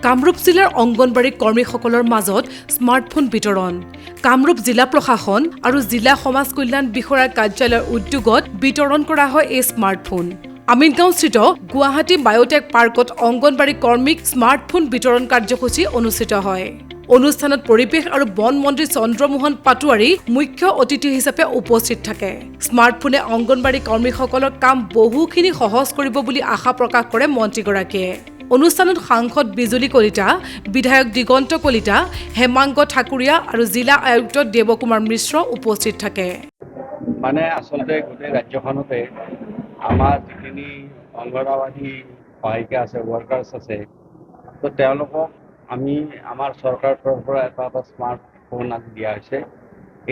কামৰূপ জিলাৰ অংগনবাড়ী কৰ্মীসকলৰ মাজত স্মাৰ্টফোন বিতৰণ কামৰূপ জিলা প্ৰশাসন আৰু জিলা সমাজ কল্যাণ বিষয়াৰ কাৰ্যালয়ৰ উদ্যোগত বিতৰণ কৰা হয় এই স্মাৰ্টফোন আমিনগাঁওস্থিত গুৱাহাটী বায়োটেক পাৰ্কত অংগনবাড়ী কৰ্মীক স্মাৰ্টফোন বিতৰণ কাৰ্যসূচী অনুষ্ঠিত হয় অনুষ্ঠানত পৰিৱেশ আৰু বন মন্ত্ৰী চন্দ্ৰমোহন পাটোৱাৰী মুখ্য অতিথি হিচাপে উপস্থিত থাকে স্মাৰ্টফোনে অংগনবাড়ী কৰ্মীসকলৰ কাম বহুখিনি সহজ কৰিব বুলি আশা প্ৰকাশ কৰে মন্ত্ৰীগৰাকীয়ে অনুষ্ঠানত সাংসদ বিজুলী কলিতা বিধায়ক দিগন্ত কলিতা হেমাংগ ঠাকুৰীয়া আৰু জিলা আয়ুক্ত দেৱকুমাৰ মিশ্ৰ উপস্থিত থাকে মানে আসলতে গোটেই ৰাজ্যখনতে আমাৰ যিখিনি অংগনবাড়ী সহায়িকা আছে ৱৰ্কাৰ্ছ আছে তো তেওঁলোকক আমি আমাৰ চৰকাৰৰ পৰা এটা স্মাৰ্টফোন আনি দিয়া হৈছে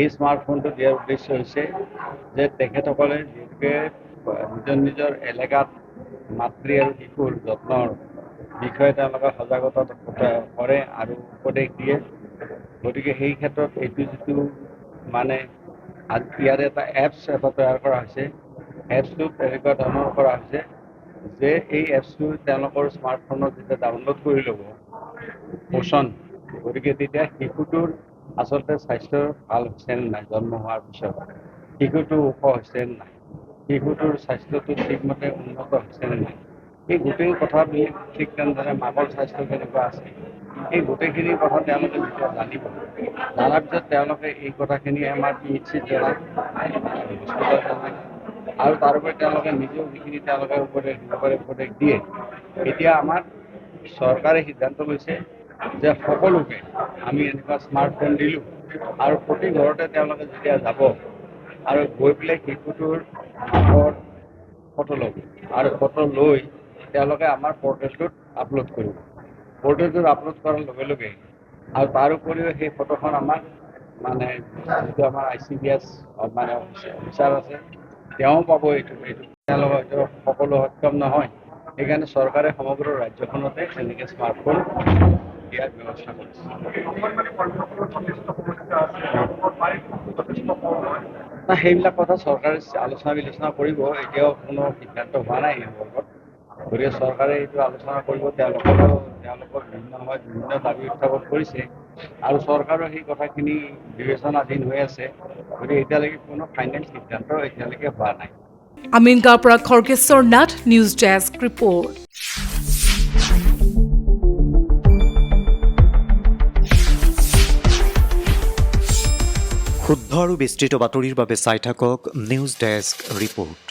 এই স্মাৰ্টফোনটো দিয়াৰ উদ্দেশ্য হৈছে যে তেখেতসকলে যিহেতুকে নিজৰ এলেকাত মাতৃ আৰু শিশুৰ যত্নৰ বিষয়ে তেওঁলোকে সজাগতা কৰে আৰু উপদেশ দিয়ে গতিকে সেই ক্ষেত্ৰত এইটো যিটো মানে ইয়াৰ এটা এপছ এটা তৈয়াৰ কৰা হৈছে এপছটোত এনেকুৱা ধৰণৰ কৰা হৈছে যে এই এপছটো তেওঁলোকৰ স্মাৰ্টফোনত যেতিয়া ডাউনলোড কৰি ল'ব পোষণ গতিকে তেতিয়া শিশুটোৰ আচলতে স্বাস্থ্য ভাল হৈছে নে নাই জন্ম হোৱাৰ পিছত শিশুটো ওখ হৈছে নে নাই শিশুটোৰ স্বাস্থ্যটো ঠিকমতে উন্নত হৈছে নে নাই এই গোটেই কথাবিলাক ঠিক তেনেদৰে মাকৰ স্বাস্থ্য কেনেকুৱা আছে এই গোটেইখিনি কথা তেওঁলোকে যেতিয়া জানিব জনাৰ পিছত তেওঁলোকে এই কথাখিনি আমাৰ PHCত জনায় হস্পিটেলত জনায় আৰু তাৰোপৰি তেওঁলোকে নিজেও যিখিনি তেওঁলোকে উপদেশ দিয়ে এতিয়া আমাৰ চৰকাৰে সিদ্ধান্ত লৈছে যে সকলোকে আমি এনেকুৱা স্মাৰ্টফোন দিলোঁ আৰু প্ৰতি ঘৰতে তেওঁলোকে যেতিয়া যাব আৰু গৈ পেলাই শিশুটোৰ মাকৰ ফটো ল'ব আৰু ফটো লৈ তেওঁলোকে আমাৰ পৰ্টেলটোত আপলোড কৰিব পৰ্টেলটোত আপলোড কৰাৰ লগে লগে আৰু তাৰ উপৰিও সেই ফটোখন আমাক মানে যিটো আমাৰ ICDS মানে অফিচাৰ আছে তেওঁ পাব এইটো তেওঁলোকে হয়তো সকলো সক্ষম নহয় সেইকাৰণে চৰকাৰে সমগ্ৰ ৰাজ্যখনতে তেনেকৈ স্মাৰ্টফোন দিয়াৰ ব্যৱস্থা কৰিছে সেইবিলাক কথা চৰকাৰে আলোচনা বিলোচনা কৰিব এতিয়াও কোনো সিদ্ধান্ত হোৱা নাই এই সন্দৰ্ভত গতিকে চৰকাৰে এইটো আলোচনা কৰিব তেওঁলোকৰ বিভিন্ন সময়ত বিভিন্ন দাবী উত্থাপন কৰিছে আৰু চৰকাৰৰ সেই কথাখিনি বিবেচনাধীন হৈ আছে গতিকে এতিয়ালৈকে কোনো ফাইনেল সিদ্ধান্ত এতিয়ালৈকে হোৱা নাই আমিনগাঁৱৰ পৰা Khargeswar Nath news desk report শুদ্ধ আৰু বিস্তৃত বাতৰিৰ বাবে চাই থাকক নিউজ ডেস্ক ৰিপৰ্ট